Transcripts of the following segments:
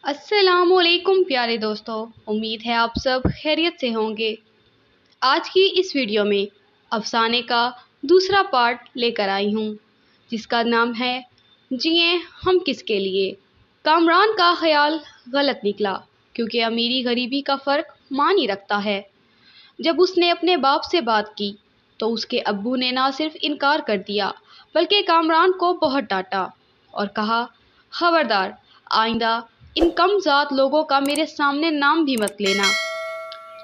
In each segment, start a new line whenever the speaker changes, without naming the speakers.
अस्सलाम वालेकुम प्यारे दोस्तों, उम्मीद है आप सब खैरियत से होंगे। आज की इस वीडियो में अफसाने का दूसरा पार्ट लेकर आई हूँ, जिसका नाम है जिए हम किसके लिए। कामरान का ख्याल गलत निकला, क्योंकि अमीरी गरीबी का फ़र्क मान ही रखता है। जब उसने अपने बाप से बात की तो उसके अब्बू ने ना सिर्फ इनकार कर दिया, बल्कि कामरान को बहुत डांटा और कहा, खबरदार, आइंदा इन कमज़ात लोगों का मेरे सामने नाम भी मत लेना,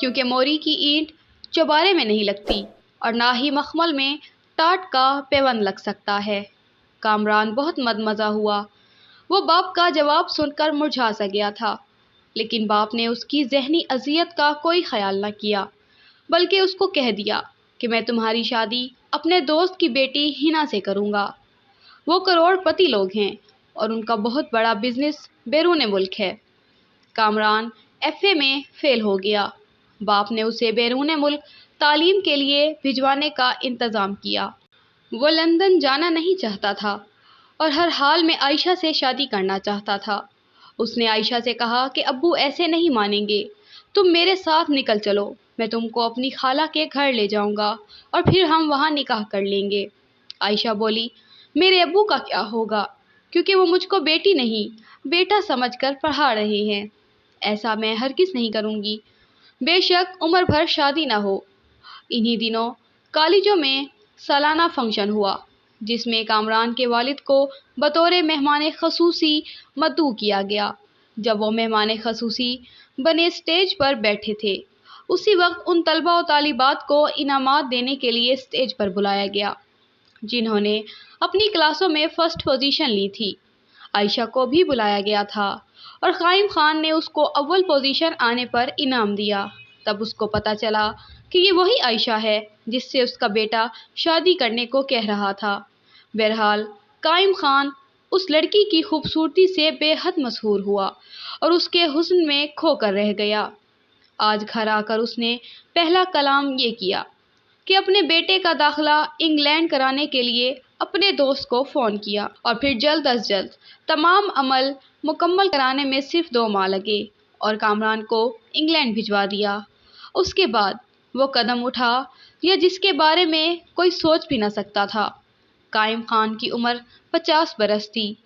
क्योंकि मोरी की ईंट चौबारे में नहीं लगती और ना ही मखमल में टाट का पैबंद लग सकता है। कामरान बहुत मदमज़ा हुआ। वो बाप का जवाब सुनकर मुरझा सा गया था, लेकिन बाप ने उसकी जहनी अजियत का कोई ख्याल न किया, बल्कि उसको कह दिया कि मैं तुम्हारी शादी अपने दोस्त की बेटी हिना से करूँगा। वो करोड़पति लोग हैं और उनका बहुत बड़ा बिजनेस बैरून मुल्क है। कामरान एफए में फेल हो गया। बाप ने उसे बैरून मुल्क तालीम के लिए भिजवाने का इंतज़ाम किया। वो लंदन जाना नहीं चाहता था और हर हाल में आयशा से शादी करना चाहता था। उसने आयशा से कहा कि अब्बू ऐसे नहीं मानेंगे, तुम मेरे साथ निकल चलो, मैं तुमको अपनी खाला के घर ले जाऊंगा और फिर हम वहाँ निकाह कर लेंगे। आयशा बोली, मेरे अब्बू का क्या होगा, क्योंकि वो मुझको बेटी नहीं बेटा समझकर पढ़ा रहे हैं। ऐसा मैं हरगिज़ नहीं करूँगी, बेशक उम्र भर शादी ना हो। इन्हीं दिनों कॉलेजों में सालाना फंक्शन हुआ, जिसमें कामरान के वालिद को बतौर मेहमान खसूसी मदऊ किया गया। जब वो मेहमान खसूसी बने स्टेज पर बैठे थे, उसी वक्त उन तलबा और तालिबात को इनामात देने के लिए स्टेज पर बुलाया गया, जिन्होंने अपनी क्लासों में फर्स्ट पोजीशन ली थी। आयशा को भी बुलाया गया था और काइम खान ने उसको अव्वल पोजीशन आने पर इनाम दिया। तब उसको पता चला कि ये वही आयशा है जिससे उसका बेटा शादी करने को कह रहा था। बहरहाल काइम खान उस लड़की की खूबसूरती से बेहद मशहूर हुआ और उसके हुस्न में खोकर रह गया। आज घर आकर उसने पहला कलाम ये किया कि अपने बेटे का दाखिला इंग्लैंड कराने के लिए अपने दोस्त को फ़ोन किया और फिर जल्द अज जल्द तमाम अमल मुकम्मल कराने में सिर्फ 2 माह लगे और कामरान को इंग्लैंड भिजवा दिया। उसके बाद वो कदम उठा या जिसके बारे में कोई सोच भी न सकता था। काइम खान की उम्र 50 बरस थी,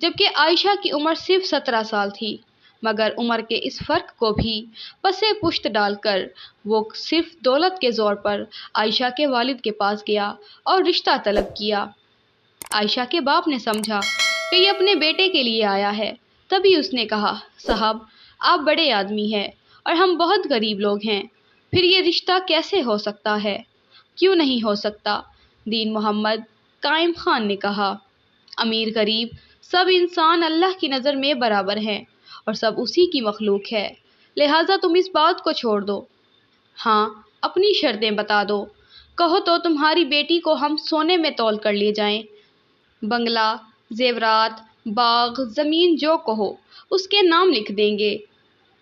जबकि आयशा की उम्र सिर्फ 17 साल थी। मगर उम्र के इस फ़र्क को भी पसे पुश्त डालकर वो सिर्फ दौलत के ज़ोर पर आयशा के वालिद के पास गया और रिश्ता तलब किया। आयशा के बाप ने समझा कि ये अपने बेटे के लिए आया है। तभी उसने कहा, साहब, आप बड़े आदमी हैं और हम बहुत गरीब लोग हैं, फिर ये रिश्ता कैसे हो सकता है? क्यों नहीं हो सकता? दीन मोहम्मद काइम खान ने कहा, अमीर गरीब सब इंसान अल्लाह की नज़र में बराबर हैं और सब उसी की मखलूक है, लिहाजा तुम इस बात को छोड़ दो। हाँ, अपनी शर्तें बता दो। कहो तो तुम्हारी बेटी को हम सोने में तौल कर ले जाएं। बंगला, जेवरात, बाग, ज़मीन जो कहो उसके नाम लिख देंगे।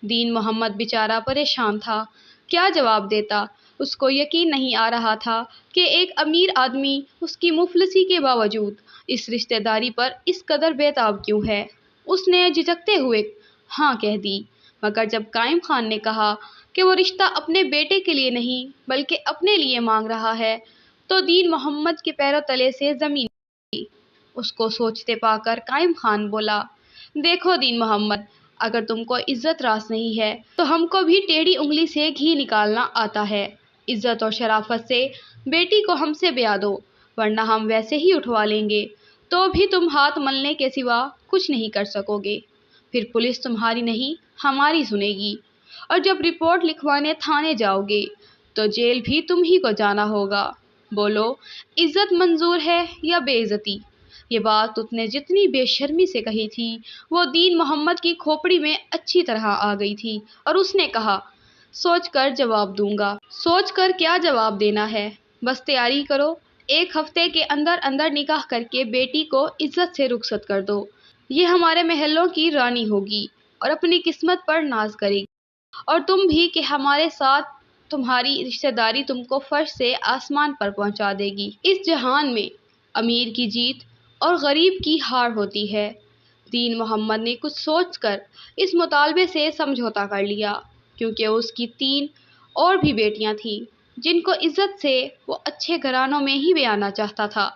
दीन मोहम्मद बेचारा परेशान था, क्या जवाब देता। उसको यकीन नहीं आ रहा था कि एक अमीर आदमी उसकी मुफलिसी के बावजूद इस रिश्तेदारी पर इस कदर बेताब क्यों है। उसने झिझकते हुए हाँ कह दी, मगर जब काइम खान ने कहा कि वो रिश्ता अपने बेटे के लिए नहीं बल्कि अपने लिए मांग रहा है, तो दीन मोहम्मद के पैरों तले से ज़मीन उसको सोचते पाकर काइम खान बोला, देखो दीन मोहम्मद, अगर तुमको इज्जत रास नहीं है तो हमको भी टेढ़ी उंगली से घी निकालना आता है। इज्जत और शराफत से बेटी को हमसे ब्याह दो, वरना हम वैसे ही उठवा लेंगे, तो भी तुम हाथ मलने के सिवा कुछ नहीं कर सकोगे। फिर पुलिस तुम्हारी नहीं हमारी सुनेगी, और जब रिपोर्ट लिखवाने थाने जाओगे तो जेल भी तुम ही को जाना होगा। बोलो, इज्जत मंजूर है या बेइज्जती? ये बात उसने जितनी बेशर्मी से कही थी, वो दीन मोहम्मद की खोपड़ी में अच्छी तरह आ गई थी और उसने कहा, सोच कर जवाब दूंगा। सोच कर क्या जवाब देना है, बस तैयारी करो। 1 हफ्ते के अंदर अंदर निकाह करके बेटी को इज्जत से रुखसत कर दो। ये हमारे महलों की रानी होगी और अपनी किस्मत पर नाज करेगी, और तुम भी कि हमारे साथ तुम्हारी रिश्तेदारी तुमको फर्श से आसमान पर पहुंचा देगी। इस जहान में अमीर की जीत और गरीब की हार होती है। دین محمد نے کچھ سوچ کر اس مطالبے سے سمجھوتا کر لیا، کیونکہ اس کی 3 اور بھی بیٹیاں تھیں جن کو عزت سے وہ اچھے گھرانوں میں ہی بیانا چاہتا تھا۔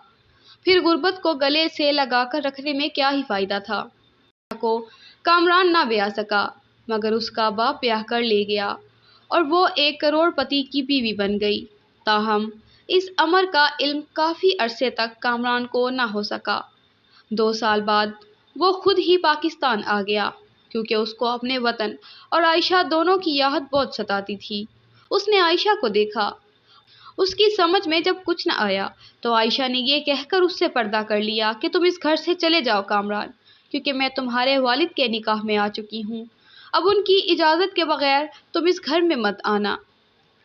پھر غربت کو گلے سے لگا کر رکھنے میں کیا ہی فائدہ تھا۔ کو کامران نہ بیاہ سکا، مگر اس کا باپ بیاہ کر لے گیا اور وہ 1 کروڑ پتی کی بیوی بن گئی۔ تاہم اس امر کا علم کافی عرصے تک کامران کو نہ ہو سکا۔ 2 سال بعد وہ خود ہی پاکستان آ گیا، کیونکہ اس کو اپنے وطن اور عائشہ دونوں کی یاد بہت ستاتی تھی۔ اس نے عائشہ کو دیکھا۔ اس کی سمجھ میں جب کچھ نہ آیا تو عائشہ نے یہ کہہ کر اس سے پردہ کر لیا کہ تم اس گھر سے چلے جاؤ کامران، کیونکہ میں تمہارے والد کے نکاح میں آ چکی ہوں۔ اب ان کی اجازت کے بغیر تم اس گھر میں مت آنا۔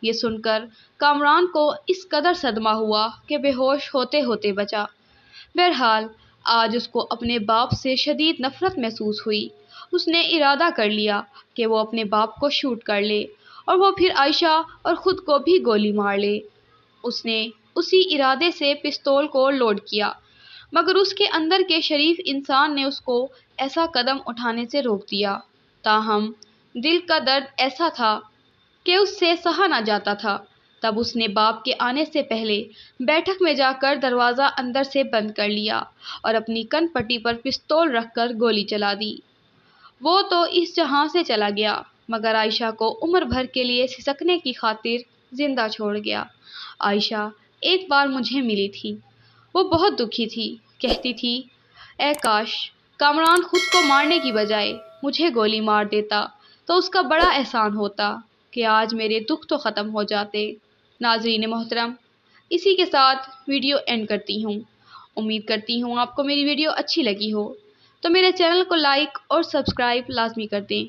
یہ سن کر کامران کو اس قدر صدمہ ہوا کہ بے ہوش ہوتے ہوتے بچا۔ بہرحال آج اس کو اپنے باپ سے شدید نفرت محسوس ہوئی۔ اس نے ارادہ کر لیا کہ وہ اپنے باپ کو شوٹ کر لے اور وہ پھر عائشہ اور خود کو بھی گولی مار لے۔ اس نے اسی ارادے سے پستول کو لوڈ کیا، مگر اس کے اندر کے شریف انسان نے اس کو ایسا قدم اٹھانے سے روک دیا۔ تاہم دل کا درد ایسا تھا کہ اس سے سہا نہ جاتا تھا۔ تب اس نے باپ کے آنے سے پہلے بیٹھک میں جا کر دروازہ اندر سے بند کر لیا اور اپنی کن پٹی پر پستول رکھ کر گولی چلا دی۔ وہ تو اس جہاں سے چلا گیا، مگر عائشہ کو عمر بھر کے لیے سسکنے کی خاطر زندہ چھوڑ گیا۔ عائشہ ایک بار مجھے ملی تھی۔ وہ بہت دکھی تھی، کہتی تھی، اے کاش کامران خود کو مارنے کی بجائے مجھے گولی مار دیتا تو اس کا بڑا احسان ہوتا کہ آج میرے دکھ تو ختم ہو جاتے۔ ناظرین محترم، اسی کے ساتھ ویڈیو اینڈ کرتی ہوں۔ امید کرتی ہوں آپ کو میری ویڈیو اچھی لگی ہو، تو میرے چینل کو لائک اور سبسکرائب لازمی کر دیں۔